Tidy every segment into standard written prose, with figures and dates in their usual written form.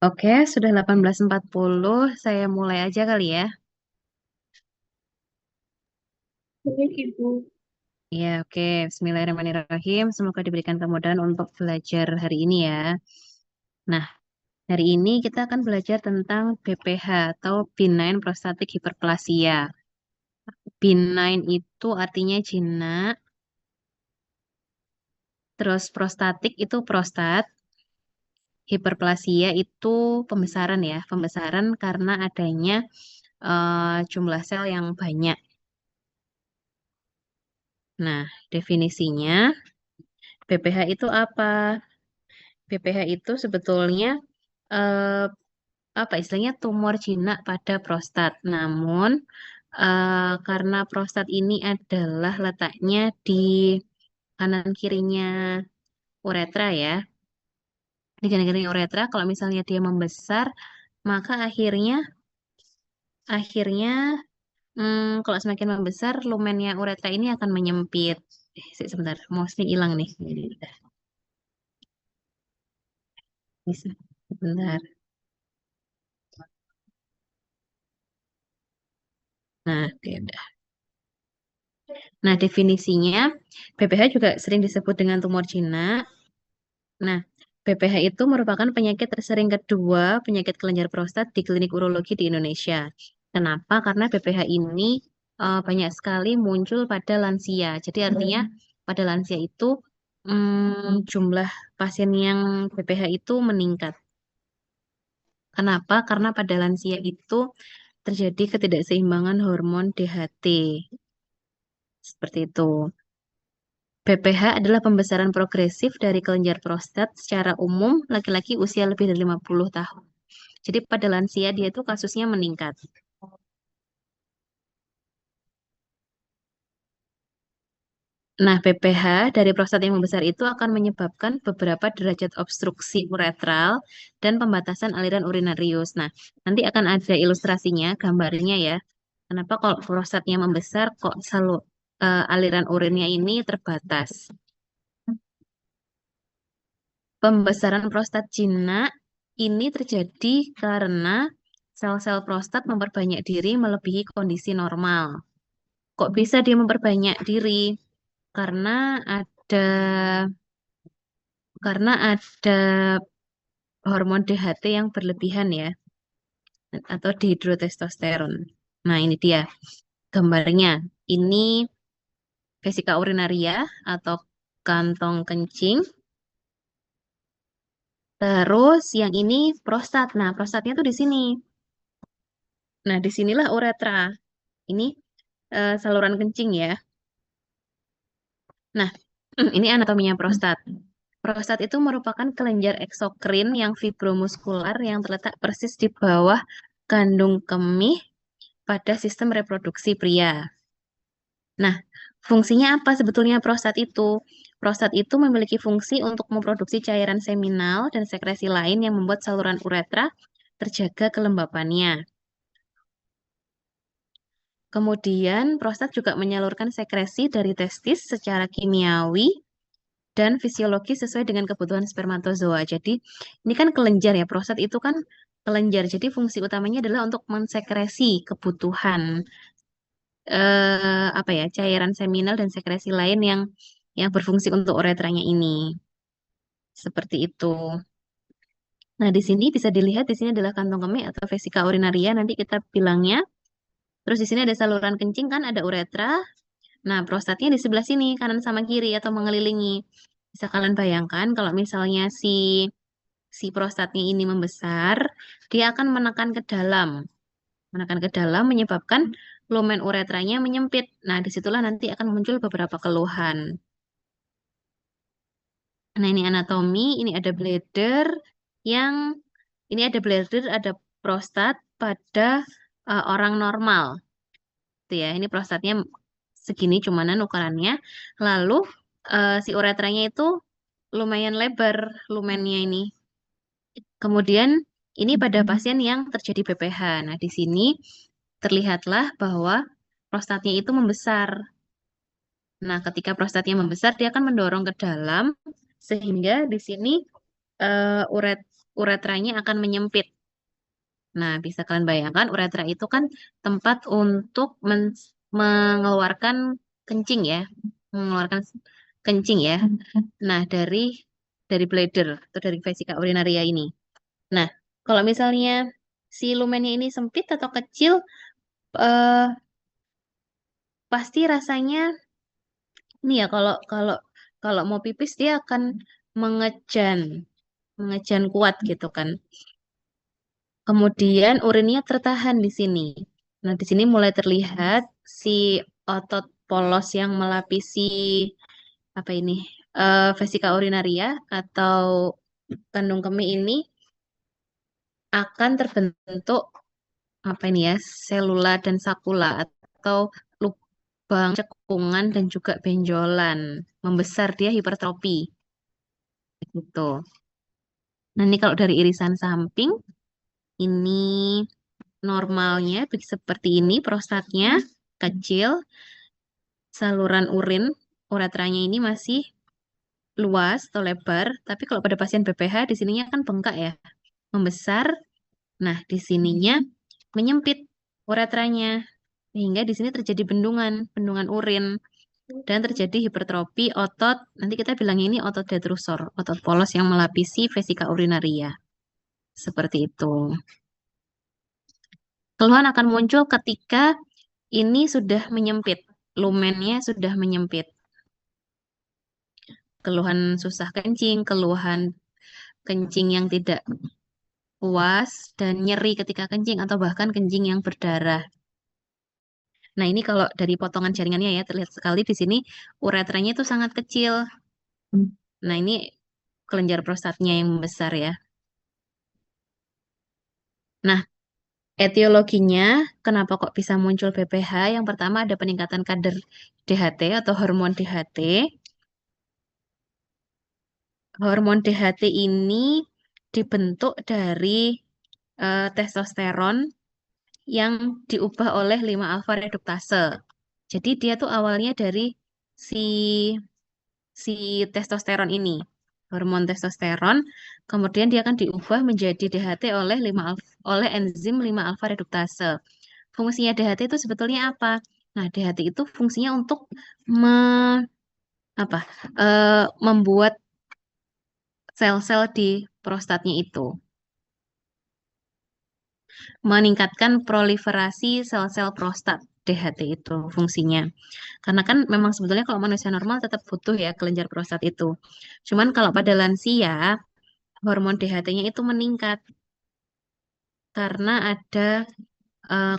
Oke, sudah 18.40. Saya mulai aja kali ya. Baik, Ibu. Ya, oke. Bismillahirrahmanirrahim. Semoga diberikan kemudahan untuk belajar hari ini ya. Nah, hari ini kita akan belajar tentang BPH atau benign prostatic hyperplasia. Benign itu artinya jinak, terus prostatik itu prostat, hiperplasia itu pembesaran ya, pembesaran karena adanya jumlah sel yang banyak. Nah, definisinya BPH itu apa? BPH itu sebetulnya eh, apa istilahnya tumor jinak pada prostat. Namun karena prostat ini adalah letaknya di kanan kirinya uretra ya, di kanan kirinya uretra. Kalau misalnya dia membesar, maka akhirnya kalau semakin membesar, lumennya uretra ini akan menyempit. Sebentar, mouse-nya hilang nih. Ini udah bisa. Sebentar. Nah, oke, udah. Nah, definisinya BPH juga sering disebut dengan tumor jinak. Nah, BPH itu merupakan penyakit tersering kedua penyakit kelenjar prostat di klinik urologi di Indonesia. Kenapa? Karena BPH ini banyak sekali muncul pada lansia. Jadi artinya pada lansia itu jumlah pasien yang BPH itu meningkat. Kenapa? Karena pada lansia itu terjadi ketidakseimbangan hormon DHT. Seperti itu. BPH adalah pembesaran progresif dari kelenjar prostat secara umum laki-laki usia lebih dari 50 tahun. Jadi pada lansia dia itu kasusnya meningkat. Nah, BPH dari prostat yang membesar itu akan menyebabkan beberapa derajat obstruksi uretral dan pembatasan aliran urinarius. Nah, nanti akan ada ilustrasinya, gambarnya ya. Kenapa kalau prostatnya membesar kok selalu aliran urinnya ini terbatas? Pembesaran prostat jinak ini terjadi karena sel-sel prostat memperbanyak diri melebihi kondisi normal. Kok bisa dia memperbanyak diri? Karena ada ada hormon DHT yang berlebihan ya, atau dihidrotestosteron. Nah, ini dia gambarnya. Ini vesika urinaria atau kantong kencing. Terus yang ini prostat. Nah, prostatnya tuh di sini. Nah, disinilah uretra. Ini saluran kencing ya. Nah, ini anatominya prostat. Prostat itu merupakan kelenjar eksokrin yang fibromuskular yang terletak persis di bawah kandung kemih pada sistem reproduksi pria. Nah, fungsinya apa sebetulnya prostat itu? Prostat itu memiliki fungsi untuk memproduksi cairan seminal dan sekresi lain yang membuat saluran uretra terjaga kelembapannya. Kemudian, prostat juga menyalurkan sekresi dari testis secara kimiawi dan fisiologis sesuai dengan kebutuhan spermatozoa. Jadi, ini kan kelenjar ya, prostat itu kan kelenjar. Jadi, fungsi utamanya adalah untuk mensekresi kebutuhan apa ya, cairan seminal dan sekresi lain yang berfungsi untuk uretranya ini. Seperti itu. Nah, di sini bisa dilihat di sini adalah kantong kemih atau vesika urinaria nanti kita bilangnya. Terus di sini ada saluran kencing kan, ada uretra. Nah, prostatnya di sebelah sini, kanan sama kiri atau mengelilingi. Bisa kalian bayangkan kalau misalnya si prostatnya ini membesar, dia akan menekan ke dalam. Menekan ke dalam menyebabkan lumen uretranya menyempit. Nah, disitulah nanti akan muncul beberapa keluhan. Nah, ini anatomi, ini ada bladder yang ada prostat pada orang normal. Tuh ya, ini prostatnya segini cumanan ukurannya. Lalu si uretranya itu lumayan lebar lumennya ini. Kemudian ini pada pasien yang terjadi BPH. Nah, di sini terlihatlah bahwa prostatnya itu membesar. Nah, ketika prostatnya membesar, dia akan mendorong ke dalam sehingga di sini uretranya akan menyempit. Nah, bisa kalian bayangkan uretra itu kan tempat untuk mengeluarkan kencing ya, mengeluarkan kencing ya. Nah, dari bladder atau dari vesika urinaria ini. Nah, kalau misalnya si lumennya ini sempit atau kecil, eh, pasti rasanya ini ya kalau kalau kalau mau pipis dia akan mengejan, mengejan kuat gitu kan. Kemudian urinnya tertahan di sini. Nah, di sini mulai terlihat si otot polos yang melapisi apa ini vesika urinaria atau kandung kemih ini akan terbentuk apa ini ya selula dan sakula atau lubang cekungan dan juga benjolan membesar dia hipertrofi gitu. Nah, ini kalau dari irisan samping ini normalnya seperti ini prostatnya kecil, saluran uretranya ini masih luas atau lebar, tapi kalau pada pasien BPH di sininya kan bengkak ya, membesar. Nah, di sininya menyempit uretranya sehingga di sini terjadi bendungan, bendungan urin dan terjadi hipertrofi otot. Nanti kita bilangnya ini otot detrusor, otot polos yang melapisi vesika urinaria. Seperti itu. Keluhan akan muncul ketika ini sudah menyempit, lumennya sudah menyempit. Keluhan susah kencing, keluhan kencing yang tidak puas, dan nyeri ketika kencing atau bahkan kencing yang berdarah. Nah, ini kalau dari potongan jaringannya ya, terlihat sekali di sini uretranya itu sangat kecil. Nah, ini kelenjar prostatnya yang besar ya. Nah, etiologinya kenapa kok bisa muncul BPH? Yang pertama ada peningkatan kadar DHT atau hormon DHT. Hormon DHT ini dibentuk dari testosteron yang diubah oleh 5 alfa reduktase. Jadi dia tuh awalnya dari si si testosteron ini, hormon testosteron, kemudian dia akan diubah menjadi DHT oleh oleh enzim 5 alfa reduktase. Fungsinya DHT itu sebetulnya apa? Nah, DHT itu fungsinya untuk me, apa? Membuat sel-sel di prostatnya itu, meningkatkan proliferasi sel-sel prostat. DHT itu fungsinya. Karena kan memang sebetulnya kalau manusia normal tetap butuh ya kelenjar prostat itu. Cuman kalau pada lansia, hormon DHT-nya itu meningkat karena ada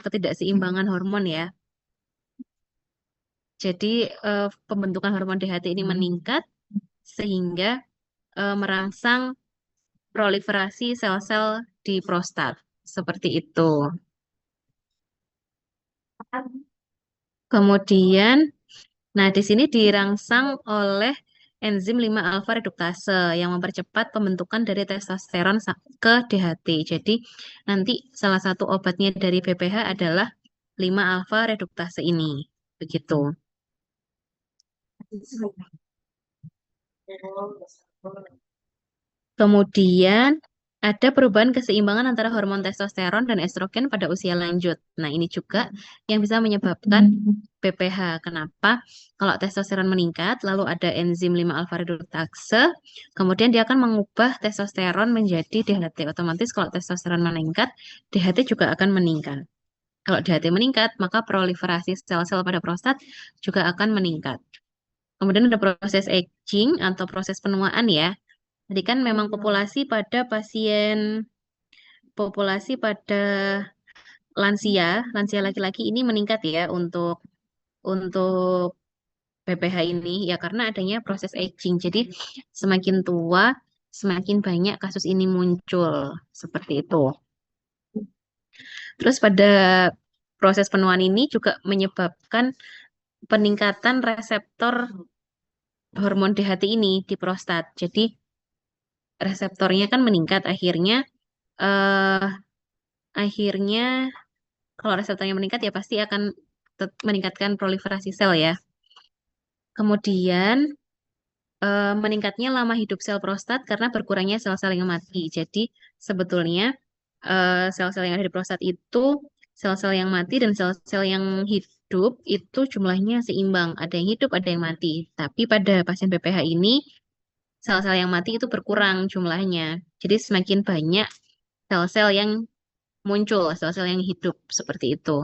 ketidakseimbangan hormon ya. Jadi pembentukan hormon DHT ini meningkat sehingga merangsang proliferasi sel-sel di prostat. Seperti itu. Kemudian, nah di sini dirangsang oleh enzim 5 alfa reduktase yang mempercepat pembentukan dari testosteron ke DHT. Jadi nanti salah satu obatnya dari BPH adalah 5 alfa reduktase ini. Begitu. Kemudian ada perubahan keseimbangan antara hormon testosteron dan estrogen pada usia lanjut. Nah, ini juga yang bisa menyebabkan BPH. Kenapa? Kalau testosteron meningkat, lalu ada enzim 5 alfa reduktase, kemudian dia akan mengubah testosteron menjadi DHT. Otomatis kalau testosteron meningkat, DHT juga akan meningkat. Kalau DHT meningkat, maka proliferasi sel-sel pada prostat juga akan meningkat. Kemudian ada proses aging atau proses penuaan ya. Jadi kan memang populasi pada lansia laki-laki ini meningkat ya untuk PPH ini ya karena adanya proses aging. Jadi semakin tua, semakin banyak kasus ini muncul seperti itu. Terus pada proses penuaan ini juga menyebabkan peningkatan reseptor hormon DHT ini di prostat. Jadi reseptornya kan meningkat eh akhirnya kalau reseptornya meningkat ya pasti akan meningkatkan proliferasi sel ya. Kemudian meningkatnya lama hidup sel prostat karena berkurangnya sel-sel yang mati. Jadi sebetulnya sel-sel yang ada di prostat itu sel-sel yang mati dan sel-sel yang hidup itu jumlahnya seimbang. Ada yang hidup, ada yang mati. Tapi pada pasien BPH ini sel-sel yang mati itu berkurang jumlahnya. Jadi semakin banyak sel-sel yang muncul, sel-sel yang hidup seperti itu.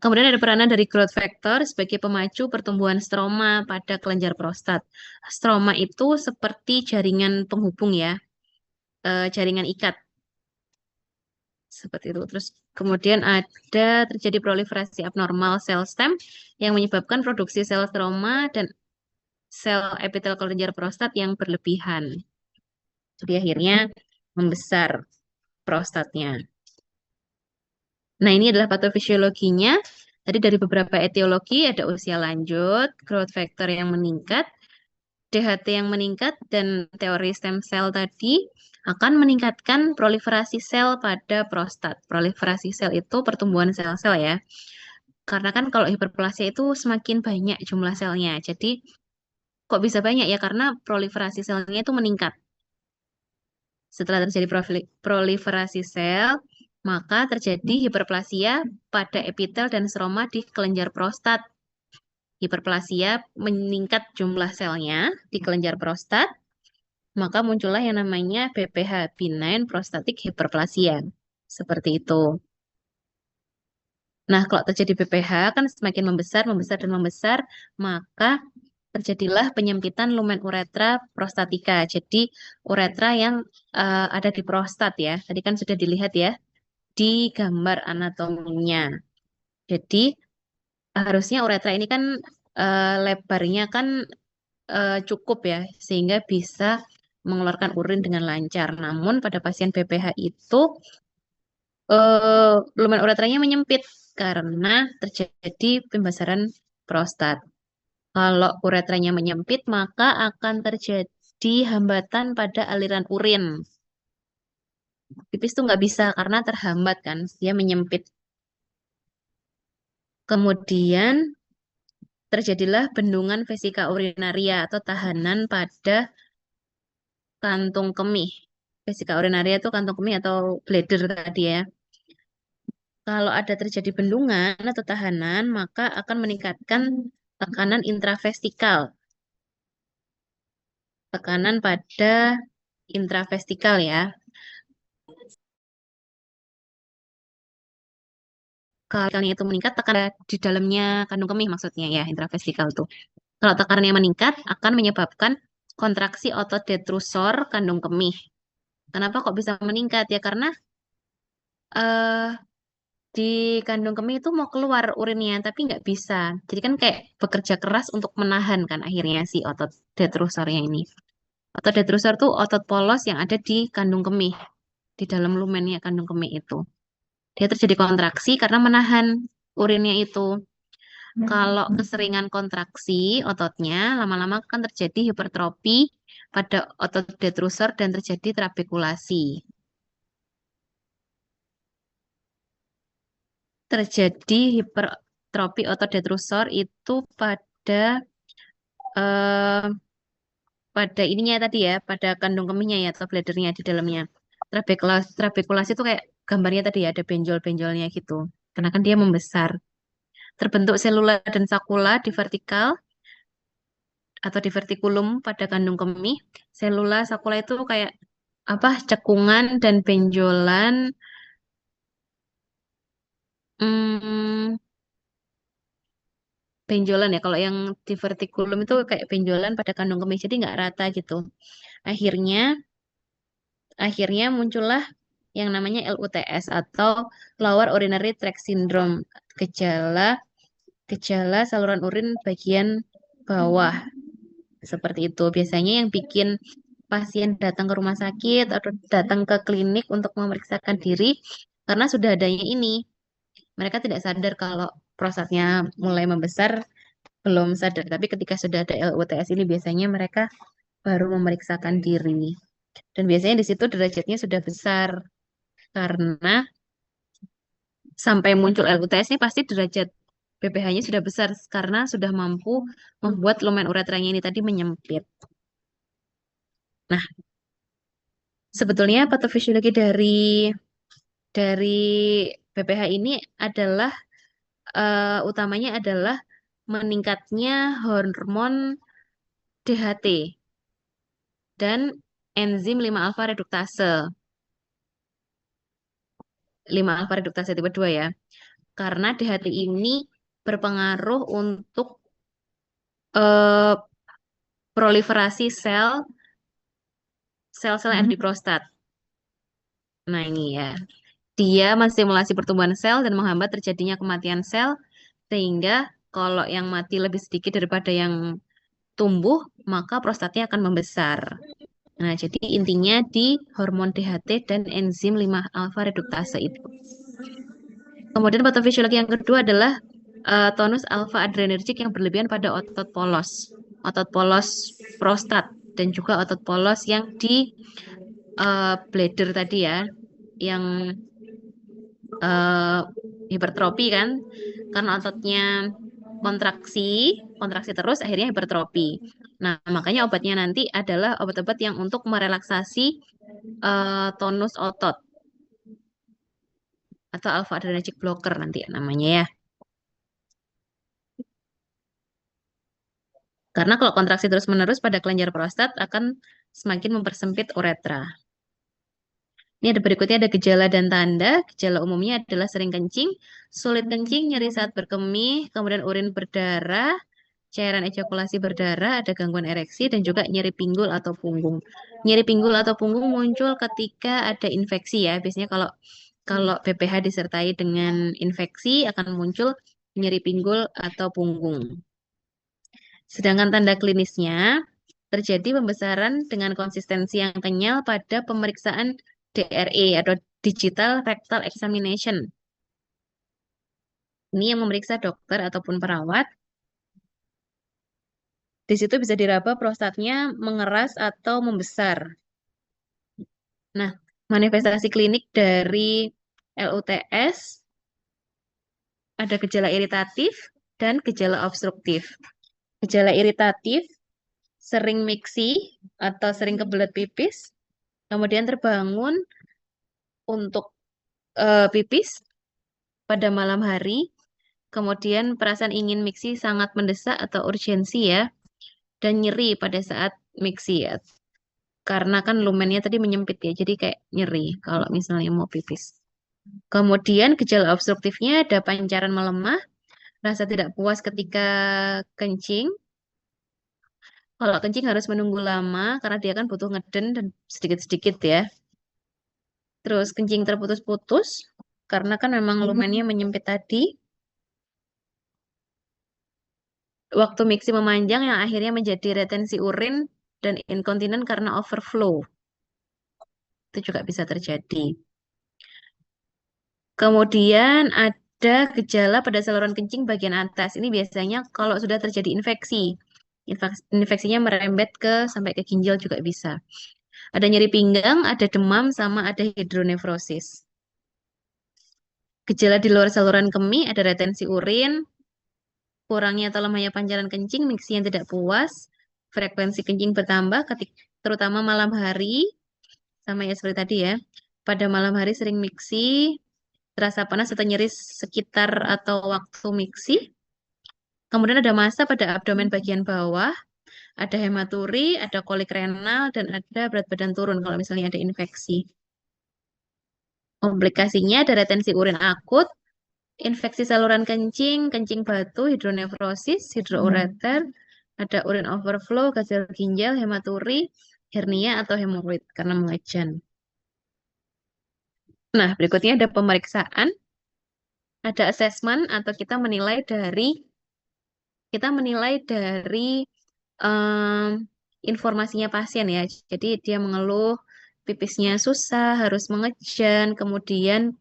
Kemudian ada peranan dari growth factor sebagai pemacu pertumbuhan stroma pada kelenjar prostat. Stroma itu seperti jaringan penghubung ya, jaringan ikat seperti itu. Terus kemudian ada terjadi proliferasi abnormal sel stem yang menyebabkan produksi sel stroma dan sel epitel kelenjar prostat yang berlebihan. Jadi akhirnya membesar prostatnya. Nah, ini adalah patofisiologinya. Tadi dari beberapa etiologi ada usia lanjut, growth factor yang meningkat, DHT yang meningkat, dan teori stem cell tadi akan meningkatkan proliferasi sel pada prostat. Proliferasi sel itu pertumbuhan sel-sel ya. Karena kan kalau hiperplasia itu semakin banyak jumlah selnya. Jadi kok bisa banyak ya? Karena proliferasi selnya itu meningkat. Setelah terjadi proliferasi sel, maka terjadi hiperplasia pada epitel dan stroma di kelenjar prostat. Hiperplasia meningkat jumlah selnya di kelenjar prostat, maka muncullah yang namanya BPH, benign prostatic hyperplasia. Seperti itu. Nah, kalau terjadi BPH kan semakin membesar, membesar, dan membesar, maka terjadilah penyempitan lumen uretra prostatika. Jadi uretra yang ada di prostat ya. Tadi kan sudah dilihat ya di gambar anatominya. Jadi harusnya uretra ini kan lebarnya kan cukup ya, sehingga bisa mengeluarkan urin dengan lancar. Namun pada pasien BPH itu lumen uretranya menyempit karena terjadi pembesaran prostat. Kalau uretranya menyempit, maka akan terjadi hambatan pada aliran urin. Pipis tuh nggak bisa karena terhambat kan, dia menyempit. Kemudian terjadilah bendungan vesika urinaria atau tahanan pada kantung kemih. Vesika urinaria itu kantung kemih atau bladder tadi ya. Kalau ada terjadi bendungan atau tahanan, maka akan meningkatkan tekanan intravestikal. Tekanan pada intravestikal ya. Kalau tekanannya itu meningkat, tekanan di dalamnya kandung kemih maksudnya ya, intravestikal tuh. Kalau tekanannya meningkat, akan menyebabkan kontraksi otot detrusor kandung kemih. Kenapa kok bisa meningkat? Ya karena eh, di kandung kemih itu mau keluar urinnya, tapi nggak bisa. Jadi kan kayak bekerja keras untuk menahan kan akhirnya si otot detrusornya ini. Otot detrusor tuh otot polos yang ada di kandung kemih, di dalam lumennya kandung kemih itu. Dia terjadi kontraksi karena menahan urinnya itu. Kalau keseringan kontraksi ototnya, lama-lama kan terjadi hipertrofi pada otot detrusor dan terjadi trabekulasi. Terjadi hipertrofi otot detrusor itu eh, pada ininya tadi ya, pada kandung kemihnya ya atau bladdernya di dalamnya. Trabekulasi itu kayak gambarnya tadi ya, ada benjol-benjolnya gitu. Karena kan dia membesar. Terbentuk selula dan sakula di vertikal atau di vertikulum pada kandung kemih. Selula sakula itu kayak apa? Cekungan dan benjolan. Hmm, benjolan ya. Kalau yang di vertikulum itu kayak benjolan pada kandung kemih, jadi nggak rata gitu. Akhirnya, akhirnya muncullah yang namanya LUTS atau Lower Urinary Tract Syndrome, gejala gejala saluran urin bagian bawah seperti itu. Biasanya yang bikin pasien datang ke rumah sakit atau datang ke klinik untuk memeriksakan diri karena sudah adanya ini. Mereka tidak sadar kalau prostatnya mulai membesar, belum sadar. Tapi ketika sudah ada LUTS ini biasanya mereka baru memeriksakan diri. Dan biasanya di situ derajatnya sudah besar karena sampai muncul LUTS ini pasti derajat BPH-nya sudah besar karena sudah mampu membuat lumen uretranya ini tadi menyempit. Nah, sebetulnya patofisiologi dari BPH ini adalah utamanya adalah meningkatnya hormon DHT dan enzim 5 alfa reduktase. 5 alfa reduktase tipe 2 ya. Karena DHT ini berpengaruh untuk eh, proliferasi sel-sel yang ada di prostat. Nah, ini ya. Dia menstimulasi pertumbuhan sel dan menghambat terjadinya kematian sel sehingga kalau yang mati lebih sedikit daripada yang tumbuh, maka prostatnya akan membesar. Nah, jadi intinya di hormon DHT dan enzim 5 alfa reduktase itu. Kemudian patofisiologi yang kedua adalah tonus alfa adrenergik yang berlebihan pada otot polos prostat, dan juga otot polos yang di bladder tadi ya, yang eh, hipertrofi kan, karena ototnya kontraksi, kontraksi terus akhirnya hipertrofi. Nah, makanya obatnya nanti adalah obat-obat yang untuk merelaksasi tonus otot atau alpha adrenergic blocker nanti ya namanya ya. Karena kalau kontraksi terus-menerus pada kelenjar prostat akan semakin mempersempit uretra. Ini ada berikutnya ada gejala dan tanda. Gejala umumnya adalah sering kencing, sulit kencing, nyeri saat berkemih, kemudian urin berdarah, cairan ejakulasi berdarah, ada gangguan ereksi, dan juga nyeri pinggul atau punggung. Nyeri pinggul atau punggung muncul ketika ada infeksi ya. Biasanya kalau kalau BPH disertai dengan infeksi akan muncul nyeri pinggul atau punggung. Sedangkan tanda klinisnya terjadi pembesaran dengan konsistensi yang kenyal pada pemeriksaan DRE atau Digital Rectal Examination. Ini yang memeriksa dokter ataupun perawat. Di situ bisa diraba prostatnya mengeras atau membesar. Nah, manifestasi klinik dari LUTS ada gejala iritatif dan gejala obstruktif. Gejala iritatif sering miksi atau sering kebelet pipis, kemudian terbangun untuk pipis pada malam hari, kemudian perasaan ingin miksi sangat mendesak atau urgensi ya, dan nyeri pada saat miksi ya. Karena kan lumennya tadi menyempit ya, jadi kayak nyeri kalau misalnya mau pipis. Kemudian gejala obstruktifnya ada pancaran melemah, rasa tidak puas ketika kencing. Kalau kencing harus menunggu lama karena dia kan butuh ngeden dan sedikit-sedikit ya. Terus kencing terputus-putus karena kan memang lumennya menyempit tadi. Waktu miksi memanjang yang akhirnya menjadi retensi urin dan inkontinen karena overflow. Itu juga bisa terjadi. Kemudian ada gejala pada saluran kencing bagian atas. Ini biasanya kalau sudah terjadi infeksi. Infeksinya merembet sampai ke ginjal juga bisa. Ada nyeri pinggang, ada demam, sama ada hidronefrosis. Gejala di luar saluran kemih ada retensi urin, kurangnya atau lemahnya pancaran kencing, miksi yang tidak puas, frekuensi kencing bertambah terutama malam hari, sama ya seperti tadi ya. Pada malam hari sering miksi, terasa panas atau nyeri sekitar atau waktu miksi. Kemudian ada massa pada abdomen bagian bawah, ada hematuri, ada kolik renal, dan ada berat badan turun kalau misalnya ada infeksi. Komplikasinya ada retensi urin akut, infeksi saluran kencing, kencing batu, hidronefrosis, hidroureter, ada urin overflow, gagal ginjal, hematuri, hernia atau hemoroid karena mengejan. Nah, berikutnya ada pemeriksaan, ada assessment atau kita menilai dari informasinya pasien ya. Jadi dia mengeluh pipisnya susah, harus mengejan, kemudian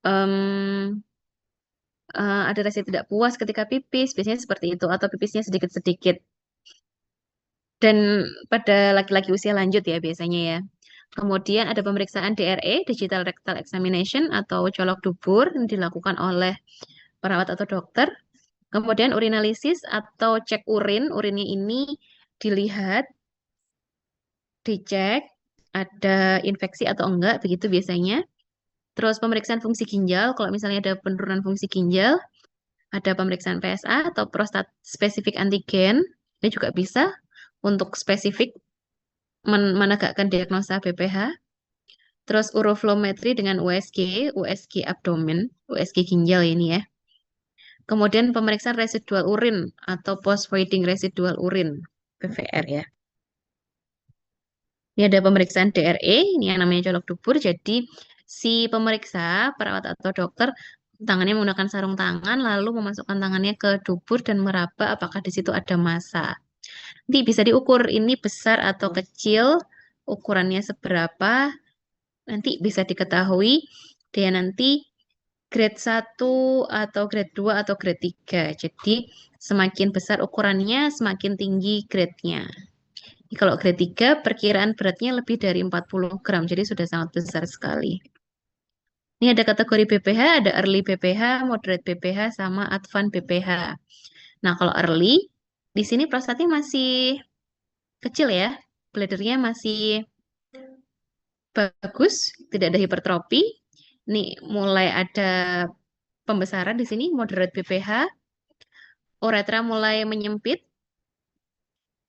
em, ada rasa tidak puas ketika pipis, biasanya seperti itu, atau pipisnya sedikit-sedikit. Dan pada laki-laki usia lanjut ya biasanya ya. Kemudian ada pemeriksaan DRE, Digital Rectal Examination, atau colok dubur yang dilakukan oleh perawat atau dokter. Kemudian urinalisis atau cek urin, urinnya ini dilihat, dicek ada infeksi atau enggak, begitu biasanya. Terus pemeriksaan fungsi ginjal, kalau misalnya ada penurunan fungsi ginjal, ada pemeriksaan PSA atau prostat spesifik antigen, ini juga bisa untuk spesifik menegakkan diagnosa BPH. Terus uroflometri dengan USG, USG abdomen, USG ginjal ini ya. Kemudian pemeriksaan residual urin atau post-voiding residual urin, PVR ya. Ini ada pemeriksaan DRE, ini yang namanya colok dubur. Jadi si pemeriksa, perawat atau dokter, tangannya menggunakan sarung tangan, lalu memasukkan tangannya ke dubur dan meraba apakah di situ ada massa. Nanti bisa diukur ini besar atau kecil, ukurannya seberapa, nanti bisa diketahui dia nanti grade 1 atau grade 2 atau grade 3. Jadi semakin besar ukurannya, semakin tinggi grade-nya. Kalau grade 3, perkiraan beratnya lebih dari 40 gram, jadi sudah sangat besar sekali. Ini ada kategori BPH, ada early BPH, moderate BPH, sama advanced BPH. Nah, kalau early, di sini prostatnya masih kecil ya, bladdernya masih bagus, tidak ada hipertrofi. Nih, mulai ada pembesaran di sini, moderate BPH, uretra mulai menyempit,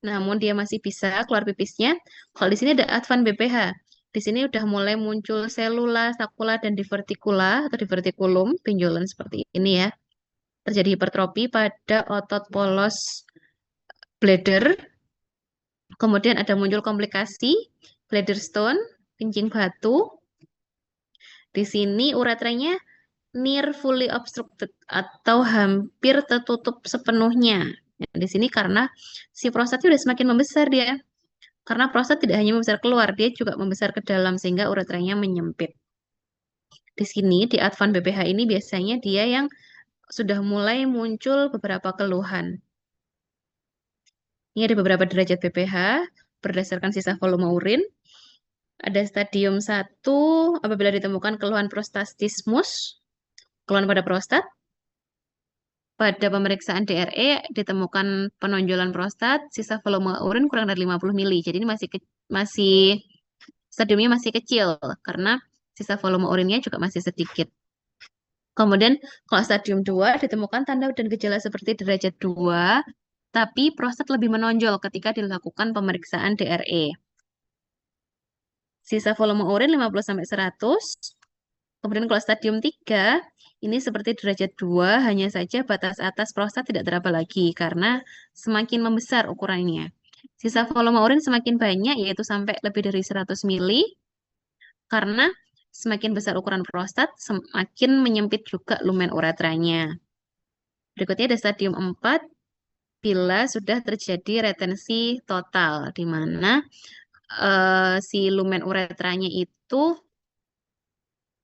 namun dia masih bisa keluar pipisnya. Kalau di sini ada advan BPH. Di sini udah mulai muncul selula, sakula, dan divertikula atau divertikulum, benjolan seperti ini ya. Terjadi hipertrofi pada otot polos bladder. Kemudian ada muncul komplikasi, bladder stone, kencing batu. Di sini uretranya near fully obstructed atau hampir tertutup sepenuhnya. Nah, di sini karena si prostatnya udah semakin membesar dia. Karena prostat tidak hanya membesar keluar, dia juga membesar ke dalam sehingga uretranya menyempit. Di sini, di Advan BPH ini biasanya dia yang sudah mulai muncul beberapa keluhan. Ini ada beberapa derajat BPH berdasarkan sisa volume urin. Ada stadium 1 apabila ditemukan keluhan prostatismus, keluhan pada prostat. Pada pemeriksaan DRE ditemukan penonjolan prostat, sisa volume urin kurang dari 50 mili. Jadi ini masih stadiumnya masih kecil karena sisa volume urinnya juga masih sedikit. Kemudian kalau stadium 2 ditemukan tanda dan gejala seperti derajat 2, tapi prostat lebih menonjol ketika dilakukan pemeriksaan DRE. Sisa volume urin 50 sampai 100. Kemudian kalau stadium 3 ini seperti derajat 2, hanya saja batas atas prostat tidak teraba lagi karena semakin membesar ukurannya. Sisa volume urin semakin banyak yaitu sampai lebih dari 100 mili karena semakin besar ukuran prostat, semakin menyempit juga lumen uretranya. Berikutnya ada stadium 4 bila sudah terjadi retensi total, di mana si lumen uretranya itu,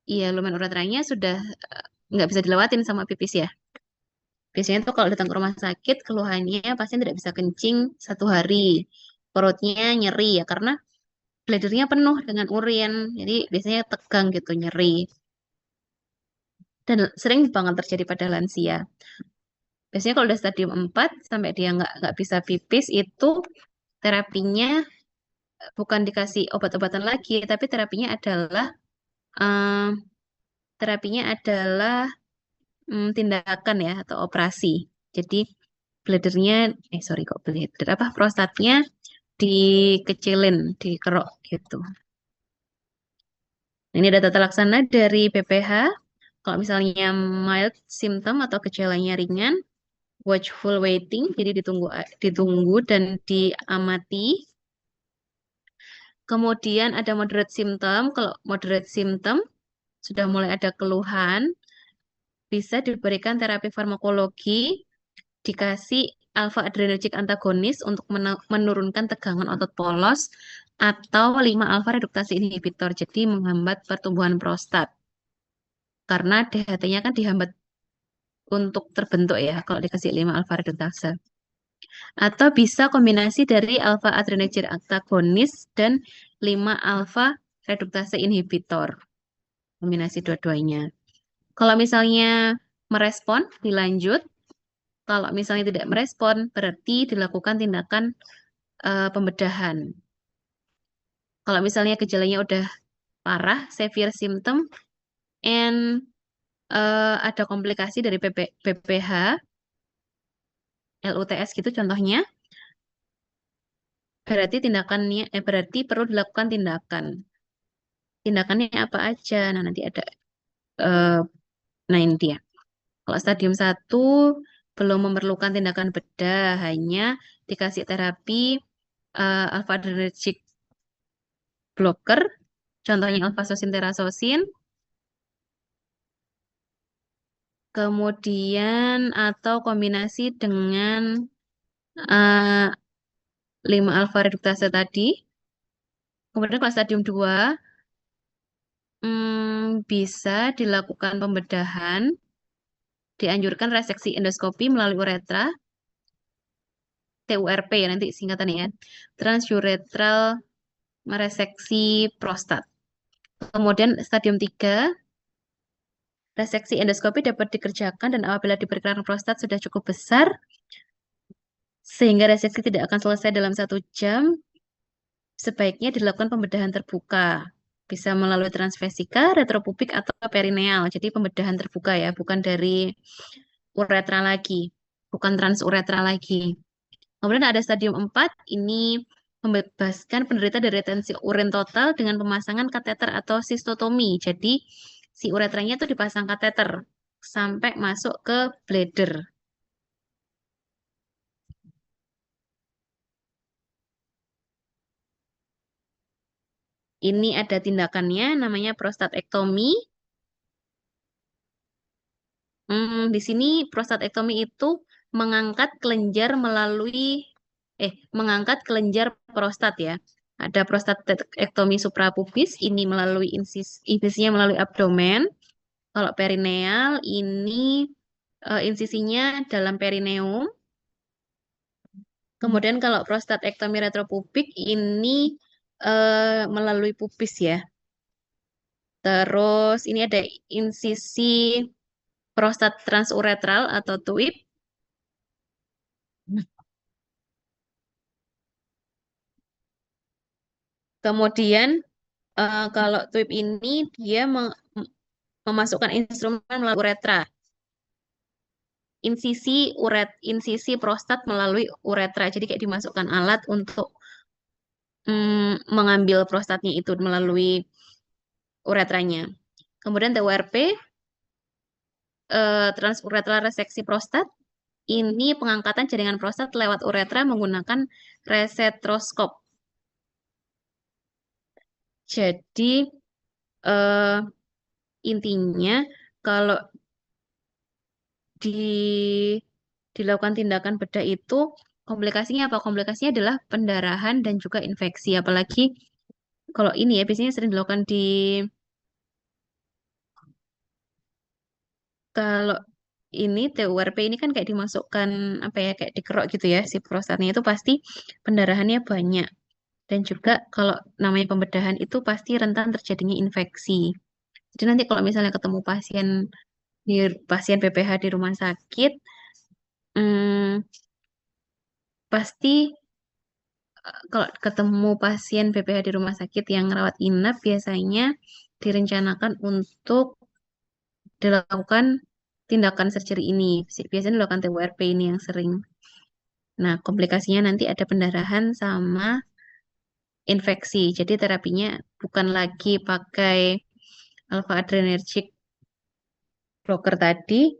ya lumen uretranya sudah nggak bisa dilewatin sama pipis ya. Biasanya tuh kalau datang ke rumah sakit, keluhannya pasien tidak bisa kencing 1 hari. Perutnya nyeri ya, karena bladdernya penuh dengan urin. Jadi biasanya tegang gitu, nyeri. Dan sering banget terjadi pada lansia. Biasanya kalau udah stadium 4 sampai dia nggak bisa pipis itu terapinya bukan dikasih obat-obatan lagi, tapi eh, terapinya adalah tindakan ya atau operasi. Jadi bladdernya, sorry kok bladder apa prostatnya dikecilin, dikerok gitu. Ini ada tata laksana dari BPH. Kalau misalnya mild symptom atau gejalanya ringan, watchful waiting, jadi ditunggu dan diamati. Kemudian ada moderate symptom. Kalau moderate symptom sudah mulai ada keluhan, bisa diberikan terapi farmakologi, dikasih alpha adrenergic antagonis untuk menurunkan tegangan otot polos atau 5 alpha reduktase inhibitor, jadi menghambat pertumbuhan prostat. Karena DHT-nya kan dihambat untuk terbentuk ya kalau dikasih 5 alpha reduktase. Atau bisa kombinasi dari alpha adrenergic antagonis dan 5 alpha reduktase inhibitor. Kombinasi dua-duanya. Kalau misalnya merespon, dilanjut, Kalau misalnya tidak merespon, berarti dilakukan tindakan pembedahan. Kalau misalnya gejalanya udah parah, severe symptom, and ada komplikasi dari BPH, LUTS gitu contohnya, berarti perlu dilakukan tindakan. Tindakannya apa aja? Nah, nanti ada eh, nah ini dia. Kalau stadium 1 belum memerlukan tindakan bedah, hanya dikasih terapi alpha adrenergic blocker, contohnya alfasosin terasosin, kemudian atau kombinasi dengan eh, 5 alfa reduktase tadi. Kemudian kalau stadium 2 bisa dilakukan pembedahan, dianjurkan reseksi endoskopi melalui uretra, TURP ya nanti singkatannya ya, transuretral mereseksi prostat. Kemudian stadium 3, reseksi endoskopi dapat dikerjakan dan apabila diperkirakan prostat sudah cukup besar, sehingga reseksi tidak akan selesai dalam 1 jam, sebaiknya dilakukan pembedahan terbuka. Bisa melalui transvesika, retropubik, atau perineal. Jadi pembedahan terbuka ya, bukan dari uretra lagi, bukan transuretra lagi. Kemudian ada stadium 4, ini membebaskan penderita dari retensi urin total dengan pemasangan kateter atau sistotomi. Jadi si uretranya itu dipasang kateter sampai masuk ke bladder. Ini ada tindakannya namanya prostatektomi. Di sini prostatektomi itu mengangkat kelenjar mengangkat kelenjar prostat ya. Ada prostatektomi suprapubis, ini melalui insisinya melalui abdomen. Kalau perineal ini insisinya dalam perineum. Kemudian kalau prostatektomi retropubik ini melalui pubis ya. Terus ini ada insisi prostat transuretral atau TUIP. Kemudian kalau TUIP ini dia memasukkan instrumen melalui uretra. Insisi prostat melalui uretra. Jadi kayak dimasukkan alat untuk mengambil prostatnya itu melalui uretranya. Kemudian TURP, transuretral reseksi prostat. Ini pengangkatan jaringan prostat lewat uretra menggunakan resetroskop. Jadi eh, intinya kalau dilakukan tindakan bedah itu komplikasinya apa? Komplikasinya adalah pendarahan dan juga infeksi. Apalagi kalau ini ya biasanya sering dilakukan kalau ini TURP ini kan kayak dimasukkan apa ya kayak dikerok gitu ya si prostatnya itu pasti pendarahannya banyak dan juga kalau namanya pembedahan itu pasti rentan terjadinya infeksi. Jadi nanti kalau misalnya ketemu di pasien PPH di rumah sakit, hmm, pasti kalau ketemu pasien PPH di rumah sakit yang rawat inap biasanya direncanakan untuk dilakukan tindakan surgery ini. Biasanya dilakukan TURP ini yang sering. Nah, komplikasinya nanti ada pendarahan sama infeksi. Jadi terapinya bukan lagi pakai alpha adrenergic blocker tadi,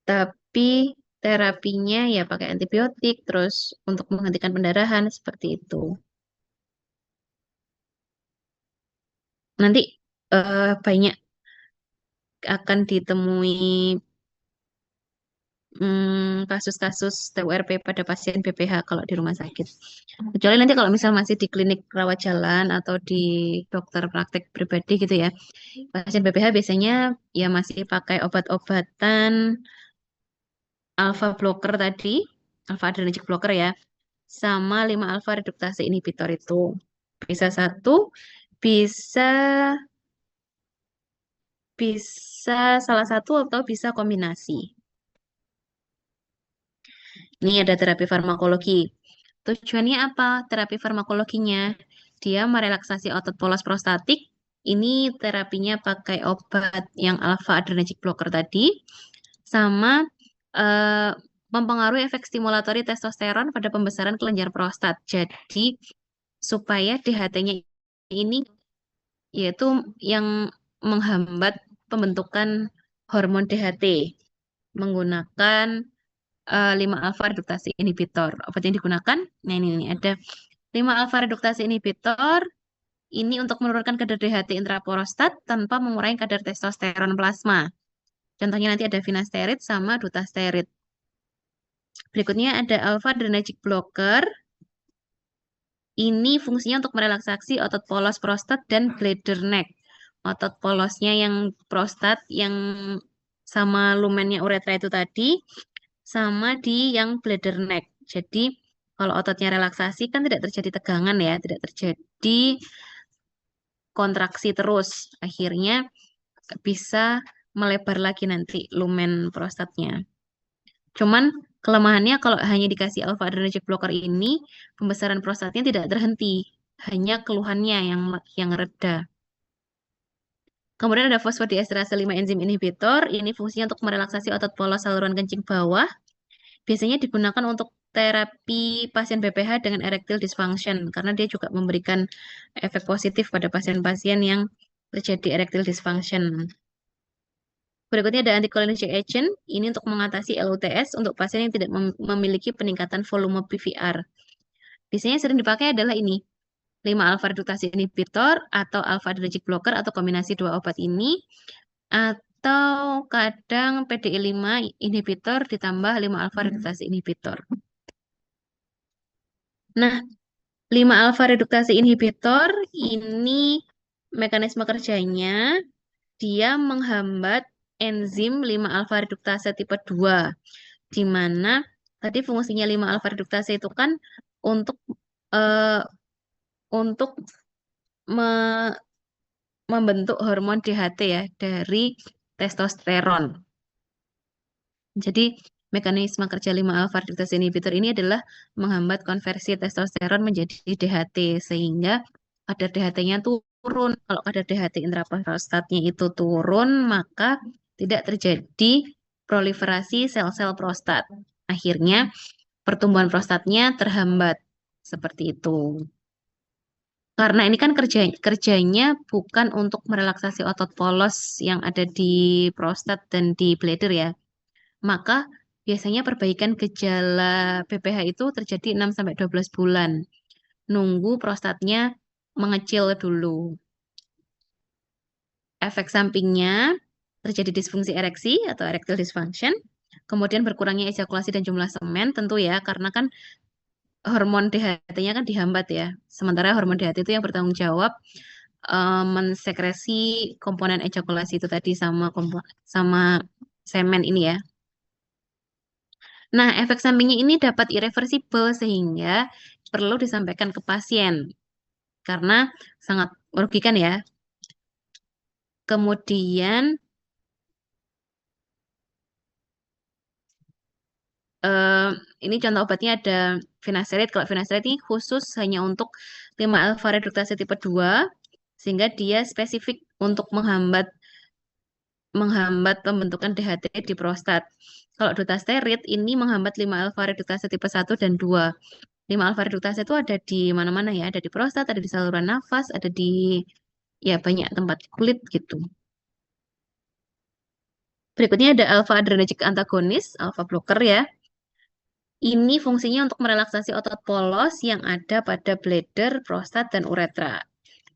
tapi terapinya ya pakai antibiotik, terus untuk menghentikan pendarahan seperti itu. Nanti banyak akan ditemui kasus-kasus TURP pada pasien BPH kalau di rumah sakit. Kecuali nanti kalau misal masih di klinik rawat jalan atau di dokter praktek pribadi gitu ya. Pasien BPH biasanya ya masih pakai obat-obatan alpha blocker tadi, alpha adrenergic blocker ya, sama 5 alpha reduktase inhibitor itu. Bisa satu, bisa bisa salah satu atau bisa kombinasi. Ini ada terapi farmakologi. Tujuannya apa? Terapi farmakologinya, dia merelaksasi otot polos prostatik. Ini terapinya pakai obat yang alpha adrenergic blocker tadi, sama eh, mempengaruhi efek stimulatori testosteron pada pembesaran kelenjar prostat. Jadi supaya DHT-nya ini yaitu yang menghambat pembentukan hormon DHT menggunakan 5 alfa reduktase inhibitor. Obat yang digunakan, nah ini ada 5 alfa reduktase inhibitor ini untuk menurunkan kadar DHT intraprostat tanpa mengurangi kadar testosteron plasma. Contohnya nanti ada finasterid sama dutasterid. Berikutnya ada alpha adrenergic blocker. Ini fungsinya untuk merelaksasi otot polos prostat dan bladder neck. Otot polosnya yang prostat yang sama lumennya uretra itu tadi, sama di yang bladder neck. Jadi kalau ototnya relaksasi kan tidak terjadi tegangan ya, tidak terjadi kontraksi terus. Akhirnya bisa melebar lagi nanti lumen prostatnya. Cuman kelemahannya kalau hanya dikasih alpha adrenergic blocker ini, pembesaran prostatnya tidak terhenti, hanya keluhannya yang reda. Kemudian ada fosfodiesterase 5 enzim inhibitor, ini fungsinya untuk merelaksasi otot polos saluran kencing bawah. Biasanya digunakan untuk terapi pasien BPH dengan erectile dysfunction karena dia juga memberikan efek positif pada pasien-pasien yang terjadi erectile dysfunction. Berikutnya ada anticholinergic agent, ini untuk mengatasi LUTS untuk pasien yang tidak memiliki peningkatan volume PVR. Biasanya sering dipakai adalah ini, 5 alpha reduktase inhibitor atau alpha adrenergic blocker atau kombinasi dua obat ini, atau kadang PDE5 inhibitor ditambah 5 alpha reduktase inhibitor. Nah, 5 alpha reduktase inhibitor ini mekanisme kerjanya dia menghambat enzim 5 alpha reduktase tipe 2 di mana tadi fungsinya 5 alpha reduktase itu kan untuk eh, untuk me- membentuk hormon DHT ya dari testosteron. Jadi mekanisme kerja 5 alpha reduktase inhibitor ini adalah menghambat konversi testosteron menjadi DHT sehingga kadar DHT-nya turun. Kalau kadar DHT intraprostatnya itu turun, maka tidak terjadi proliferasi sel-sel prostat. Akhirnya pertumbuhan prostatnya terhambat seperti itu. Karena ini kan kerjanya bukan untuk merelaksasi otot polos yang ada di prostat dan di bladder ya. Maka biasanya perbaikan gejala BPH itu terjadi 6 sampai 12 bulan. Nunggu prostatnya mengecil dulu. Efek sampingnya terjadi disfungsi ereksi atau erectile dysfunction, kemudian berkurangnya ejakulasi dan jumlah semen tentu ya, karena kan hormon DHT-nya kan dihambat ya. Sementara hormon DHT itu yang bertanggung jawab mensekresi komponen ejakulasi itu tadi sama semen ini ya. Nah, efek sampingnya ini dapat irreversibel sehingga perlu disampaikan ke pasien karena sangat merugikan ya. Kemudian eh, ini contoh obatnya ada finasteride. Kalau finasteride ini khusus hanya untuk 5 alpha reduktase tipe 2 sehingga dia spesifik untuk menghambat menghambat pembentukan DHT di prostat. Kalau dutasterid ini menghambat 5 alfa reduktase tipe 1 dan 2. 5 alfa reduktase itu ada di mana-mana ya, ada di prostat, ada di saluran nafas, ada di ya banyak tempat kulit gitu. Berikutnya ada alfa adrenergic antagonis, alfa blocker ya. Ini fungsinya untuk merelaksasi otot polos yang ada pada bladder, prostat, dan uretra.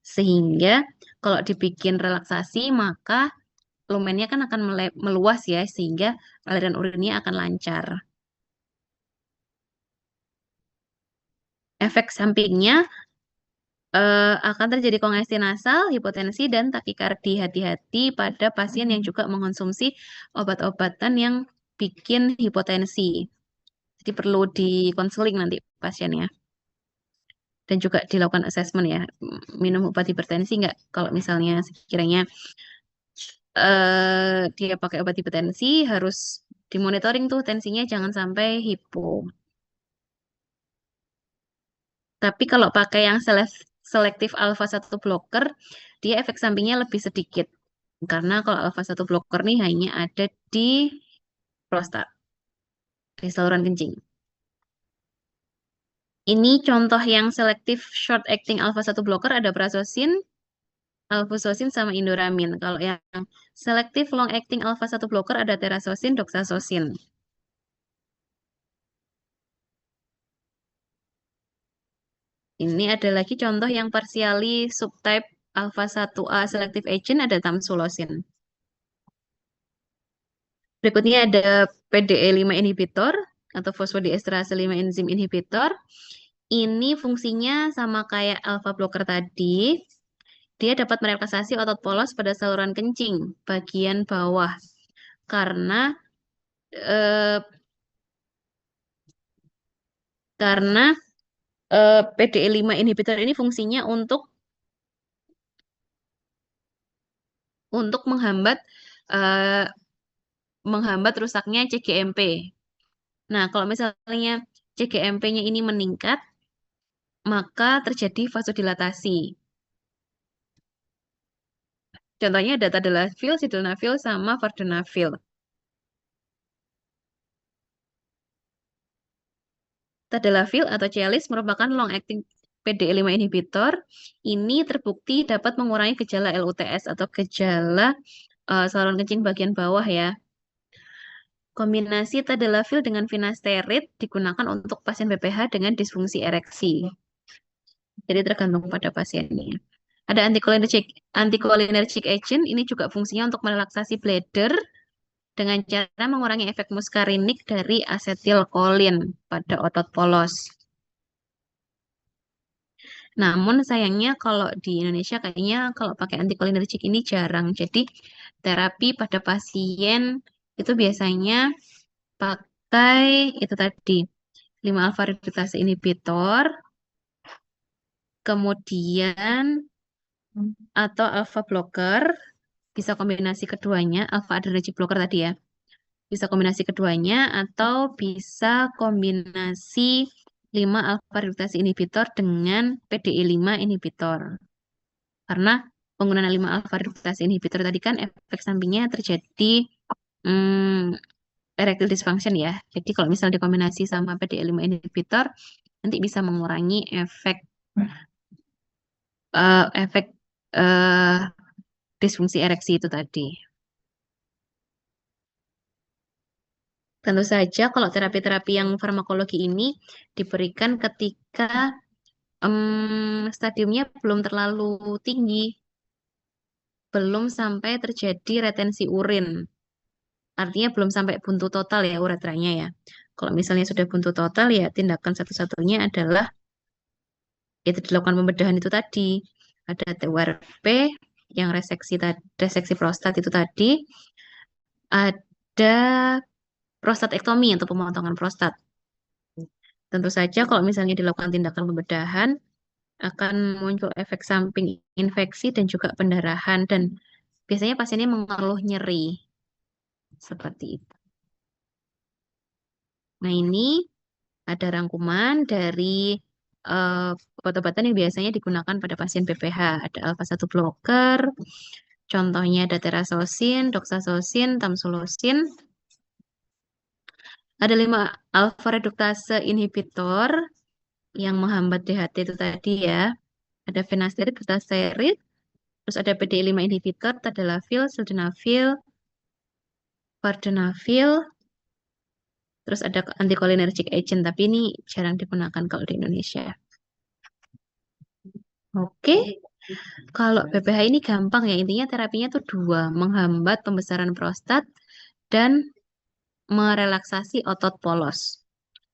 Sehingga kalau dibikin relaksasi, maka lumennya kan akan meluas ya, sehingga aliran urinnya akan lancar. Efek sampingnya akan terjadi kongesti nasal, hipotensi, dan takikardi. Hati-hati pada pasien yang juga mengonsumsi obat-obatan yang bikin hipotensi. Jadi perlu dikonseling nanti pasiennya. Dan juga dilakukan assessment ya. Minum obat hipertensi nggak? Kalau misalnya sekiranya dia pakai obat hipertensi harus Dimonitoring tuh tensinya jangan sampai hipo. Tapi kalau pakai yang selektif alfa satu blocker, dia efek sampingnya lebih sedikit. Karena kalau alfa satu blocker nih hanya ada di prostat, di saluran kencing. Ini contoh yang selektif short acting alpha satu blocker ada prazosin, alfuzosin sama indoramin. Kalau yang selektif long acting alpha satu blocker ada terazosin, doxazosin. Ini ada lagi contoh yang partially subtype alpha satu a selective agent ada tamsulosin. Berikutnya ada PDE5 inhibitor atau fosfodiesterase 5 enzim inhibitor. Ini fungsinya sama kayak alpha blocker tadi. Dia dapat merelaksasi otot polos pada saluran kencing bagian bawah karena eh, karena PDE5 inhibitor ini fungsinya untuk eh, menghambat rusaknya CGMP. Nah, kalau misalnya CGMP-nya ini meningkat, maka terjadi vasodilatasi. Contohnya ada tadalafil, sildenafil, sama vardenafil. Tadalafil atau Cialis merupakan long-acting PDE5 inhibitor. Ini terbukti dapat mengurangi gejala LUTS atau gejala saluran kencing bagian bawah ya. Kombinasi tadalafil dengan finasterid digunakan untuk pasien BPH dengan disfungsi ereksi. Jadi tergantung pada pasiennya. Ada anticholinergic agent, ini juga fungsinya untuk merelaksasi bladder dengan cara mengurangi efek muskarinik dari asetilkolin pada otot polos. Namun sayangnya kalau di Indonesia kayaknya kalau pakai anticholinergic ini jarang. Jadi terapi pada pasien itu biasanya pakai itu tadi 5 alfa reduktase inhibitor, kemudian atau alpha blocker, bisa kombinasi keduanya, alpha adrenergic blocker tadi ya. Bisa kombinasi keduanya atau bisa kombinasi 5 alpha reduktase inhibitor dengan PDE5 inhibitor. Karena penggunaan 5 alpha reduktase inhibitor tadi kan efek sampingnya terjadi hmm, erectile dysfunction ya. Jadi kalau misal dikombinasi sama PDE5 inhibitor nanti bisa mengurangi efek eh, disfungsi ereksi itu tadi. Tentu saja kalau terapi-terapi yang farmakologi ini diberikan ketika stadiumnya belum terlalu tinggi, belum sampai terjadi retensi urin. Artinya belum sampai buntu total ya uretranya ya. Kalau misalnya sudah buntu total ya tindakan satu-satunya adalah itu dilakukan pembedahan itu tadi. Ada TURP yang reseksi prostat itu tadi, ada prostatektomi atau pemotongan prostat. Tentu saja kalau misalnya dilakukan tindakan pembedahan akan muncul efek samping infeksi dan juga pendarahan dan biasanya pasiennya mengeluh nyeri seperti itu. Nah, ini ada rangkuman dari eh, obat-obatan yang biasanya digunakan pada pasien BPH. Ada alpha satu blocker, contohnya ada terazosin, doxazosin, tamsulosin. Ada 5 alpha reduktase inhibitor yang menghambat DHT itu tadi ya. Ada finasterid, butasterid, terus ada PDE5 inhibitor, tadalafil, sildenafil, vardenafil, terus ada anticholinergic agent, tapi ini jarang digunakan kalau di Indonesia. Oke, kalau BPH ini gampang ya, intinya terapinya tuh dua, menghambat pembesaran prostat dan merelaksasi otot polos.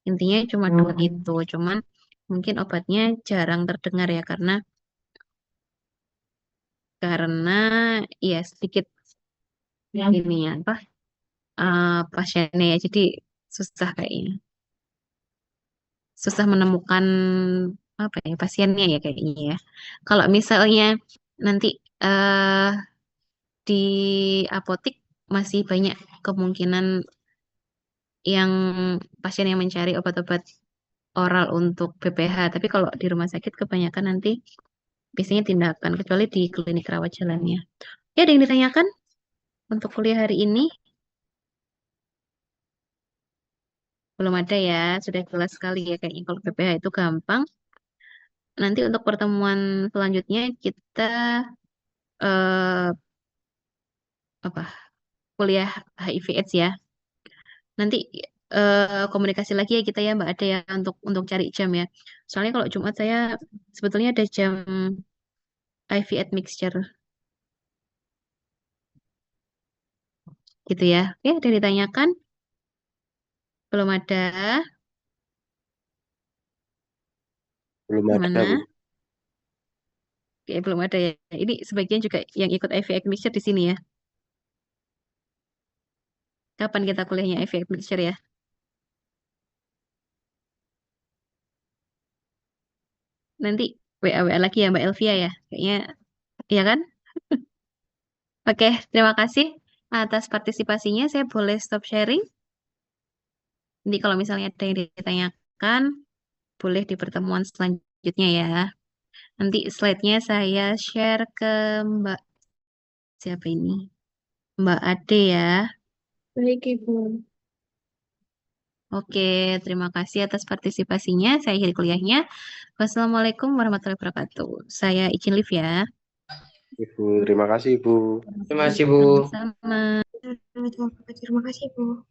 Intinya cuma dua itu, cuman mungkin obatnya jarang terdengar ya karena ya sedikit ini ya apa pasiennya ya, jadi susah kayaknya, susah menemukan apa ya pasiennya ya kayaknya ya. Kalau misalnya nanti di apotik masih banyak kemungkinan yang pasien yang mencari obat-obat oral untuk BPH. Tapi kalau di rumah sakit kebanyakan nanti biasanya tindakan, kecuali di klinik rawat jalannya. Ya, ada yang ditanyakan untuk kuliah hari ini? Belum ada ya, sudah jelas sekali ya kayaknya kalau BPH itu gampang. Nanti untuk pertemuan selanjutnya kita eh, apa kuliah HIV AIDS ya. Nanti komunikasi lagi ya kita ya Mbak Ade ya untuk cari jam ya. Soalnya kalau Jumat saya sebetulnya ada jam IV admixture gitu ya. Oke, ada yang ditanyakan? Belum ada. Belum ada, Bu. Gimana? Oke, belum ada ya. Ini sebagian juga yang ikut IV admixture di sini ya. Kapan kita kuliahnya IV admixture ya? Nanti WA lagi ya Mbak Elvia ya. Kayaknya iya kan? Oke, terima kasih atas partisipasinya. Saya boleh stop sharing. Nanti kalau misalnya ada yang ditanyakan, boleh di pertemuan selanjutnya ya. Nanti slide-nya saya share ke Mbak siapa ini? Mbak Ade ya. Baik, Ibu. Oke, terima kasih atas partisipasinya. Saya akhiri kuliahnya. Wassalamualaikum warahmatullahi wabarakatuh. Saya izin live ya. Ibu, terima kasih, Ibu. Terima kasih, Bu. Sama-sama. Terima kasih, Bu.